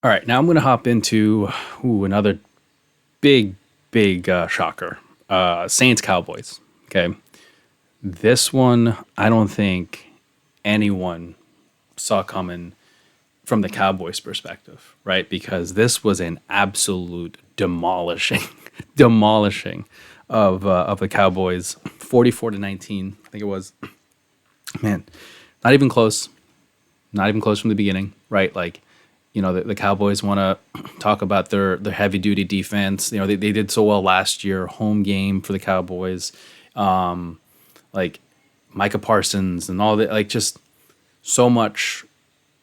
All right, now I'm going to hop into another big, big shocker. Saints Cowboys. Okay, this one I don't think anyone saw coming from the Cowboys' perspective, right? Because this was an absolute demolishing, demolishing of the Cowboys, 44-19. I think it was. Man, not even close. Not even close from the beginning, right? Like, the Cowboys want to talk about their heavy duty defense. They did so well last year, home game for the Cowboys. Like Micah Parsons and all that, like just so much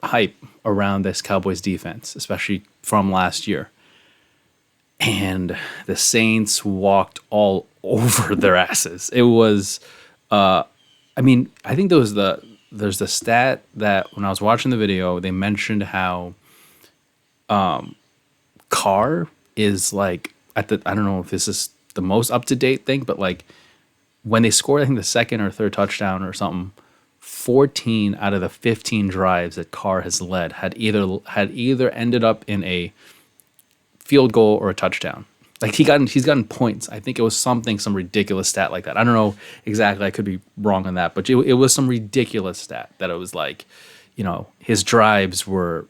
hype around this Cowboys defense, especially from last year. And the Saints walked all over their asses. It was, I think there's the stat that when I was watching the video, they mentioned how Carr is like I don't know if this is the most up to date thing, but like when they scored, I think the second or third touchdown or something, 14 out of the 15 drives that Carr has led had either ended up in a field goal or a touchdown. Like he's gotten points. I think it was some ridiculous stat like that. I don't know exactly. I could be wrong on that, but it was some ridiculous stat that it was like, his drives were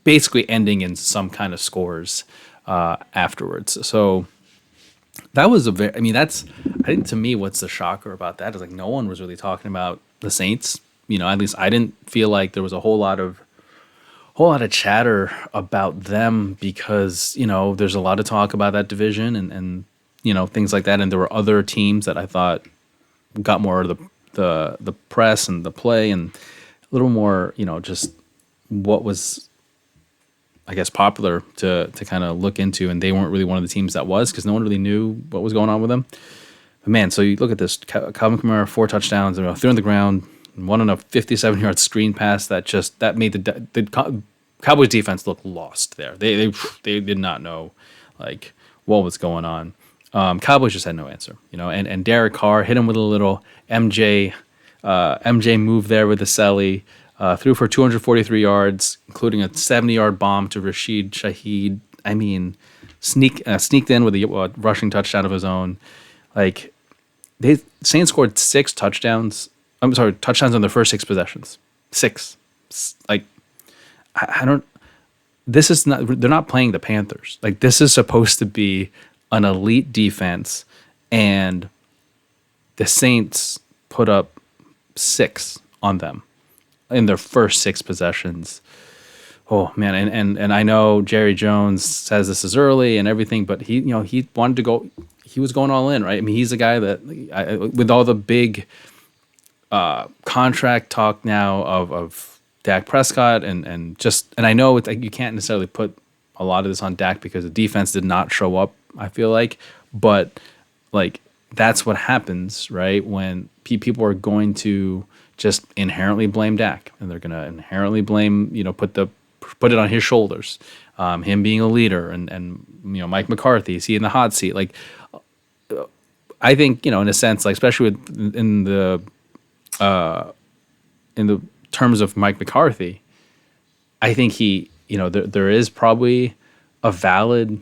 basically ending in some kind of scores afterwards. So that was I think to me, what's the shocker about that is like no one was really talking about the Saints. At least I didn't feel like there was a whole lot of chatter about them because, there's a lot of talk about that division and things like that. And there were other teams that I thought got more of the press and the play and a little more, just what was, I guess, popular to kind of look into. And they weren't really one of the teams that was because no one really knew what was going on with them. But man, so you look at this, Calvin Kamara, 4 touchdowns, they're on the ground, one on a 57-yard screen pass that made the Cowboys defense look lost there. They did not know like what was going on. Cowboys just had no answer, and Derek Carr hit him with a little MJ move there with the celly, threw for 243 yards, including a 70-yard bomb to Rashid Shaheed. I mean, sneaked in with a rushing touchdown of his own. Like Saints scored 6 touchdowns. I'm sorry, touchdowns on their first 6 possessions. 6. Like I don't. This is not. They're not playing the Panthers. Like this is supposed to be an elite defense, and the Saints put up 6 on them in their first 6 possessions. Oh man, and I know Jerry Jones says this is early and everything, but he wanted to go. He was going all in, right? I mean, he's a guy that with all the big contract talk now of Dak Prescott and I know it's like you can't necessarily put a lot of this on Dak because the defense did not show up, I feel like, but like that's what happens, right? When people are going to just inherently blame Dak and they're going to inherently blame, put it on his shoulders. Him being a leader and Mike McCarthy, is he in the hot seat? Like I think, in a sense, like especially in the terms of Mike McCarthy, I think he, there is probably a valid,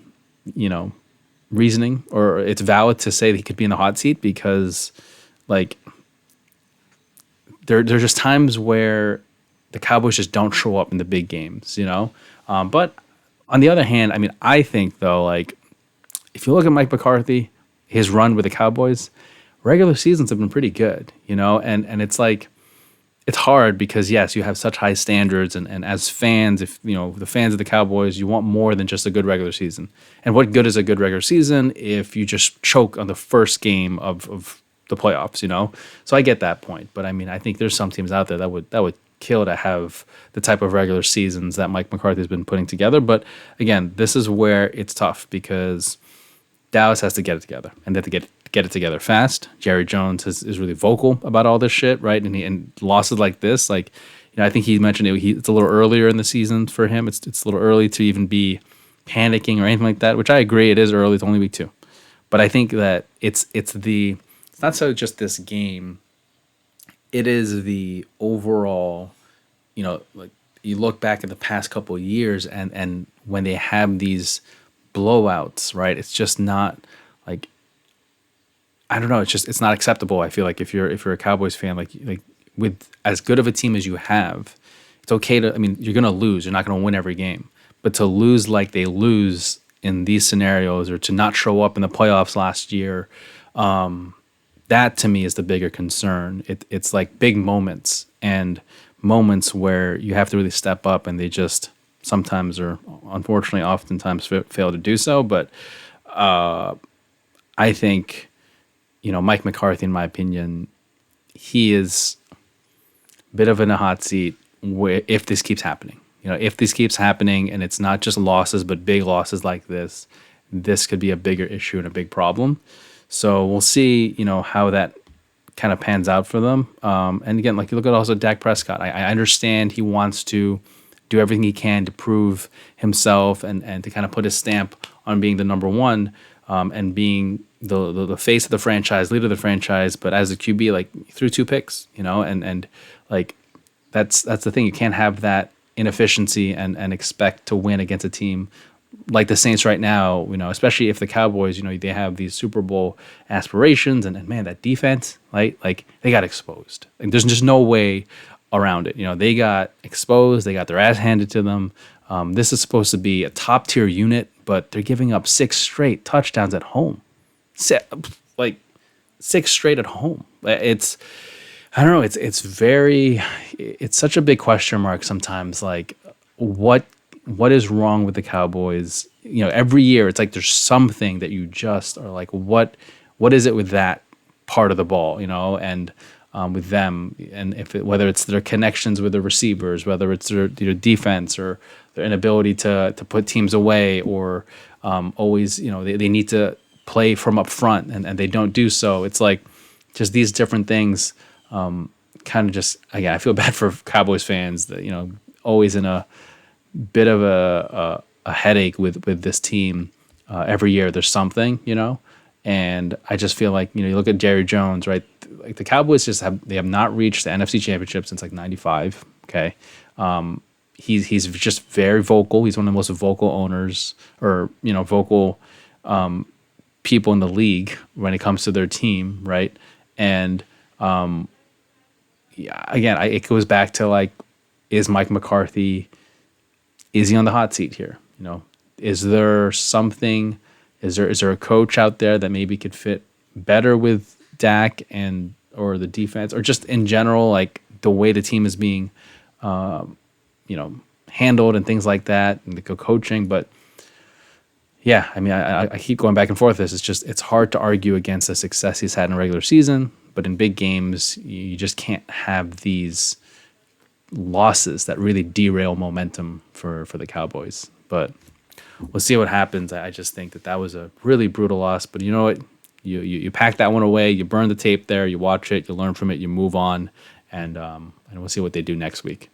reasoning, or it's valid to say that he could be in the hot seat because, like, there's just times where the Cowboys just don't show up in the big games, But on the other hand, I mean, I think though, like, if you look at Mike McCarthy, his run with the Cowboys, regular seasons have been pretty good, and it's like. It's hard because yes, you have such high standards, and as fans, if the fans of the Cowboys, you want more than just a good regular season. And what good is a good regular season if you just choke on the first game of the playoffs? So I get that point, but I mean, I think there's some teams out there that would kill to have the type of regular seasons that Mike McCarthy has been putting together. But again, this is where it's tough because Dallas has to get it together, and they have to get it together fast. Jerry Jones is really vocal about all this shit, right? And losses like this, like, I think he mentioned it's a little earlier in the season for him. It's a little early to even be panicking or anything like that, which I agree. It is early. It's only week 2, but I think that it's not so just this game. It is the overall, like you look back at the past couple of years, and when they have these blowouts, right? It's just not like, I don't know. It's not acceptable. I feel like if you're a Cowboys fan, like with as good of a team as you have, it's okay to. I mean, you're gonna lose. You're not gonna win every game, but to lose like they lose in these scenarios, or to not show up in the playoffs last year, that to me is the bigger concern. It's like big moments, and moments where you have to really step up, and they just sometimes, or unfortunately oftentimes, fail to do so. But I think, Mike McCarthy, in my opinion, he is a bit of in a hot seat if this keeps happening. If this keeps happening, and it's not just losses, but big losses like this could be a bigger issue and a big problem. So we'll see, how that kind of pans out for them. And again, like, you look at also Dak Prescott. I understand he wants to do everything he can to prove himself, and to kind of put his stamp on being the number one, and being the face of the franchise, leader of the franchise. But as a QB, like, he threw 2 picks, and like, that's the thing. You can't have that inefficiency and expect to win against a team like the Saints right now, especially if the Cowboys, they have these Super Bowl aspirations, and man, that defense, right? Like, they got exposed. Like, there's just no way around it. They got exposed. They got their ass handed to them. This is supposed to be a top tier unit, but they're giving up 6 straight touchdowns at home. Like, 6 straight at home. I don't know. It's such a big question mark sometimes. Like, what is wrong with the Cowboys? Every year it's like there's something that you just are like, what is it with that part of the ball? And with them, and whether it's their connections with the receivers, whether it's their defense, or their inability to put teams away, or always, they need to play from up front, and they don't do so. It's like just these different things. Kind of just, again, I feel bad for Cowboys fans that, always in a bit of a headache with this team. Every year there's something, and I just feel like, you look at Jerry Jones, right? Like, the Cowboys have not reached the NFC Championship since like '95. Okay. He's just very vocal. He's one of the most vocal owners, or, vocal people in the league when it comes to their team, right? And yeah, again, it goes back to, like, is Mike McCarthy, is he on the hot seat here? Is there something? Is there a coach out there that maybe could fit better with Dak, or the defense, or just in general, like, the way the team is being, handled, and things like that, and the coaching? But yeah, I mean, I keep going back and forth. It's hard to argue against the success he's had in the regular season, but in big games, you just can't have these losses that really derail momentum for the Cowboys. But we'll see what happens. I just think that was a really brutal loss. But you know what? You pack that one away. You burn the tape there. You watch it. You learn from it. You move on, and we'll see what they do next week.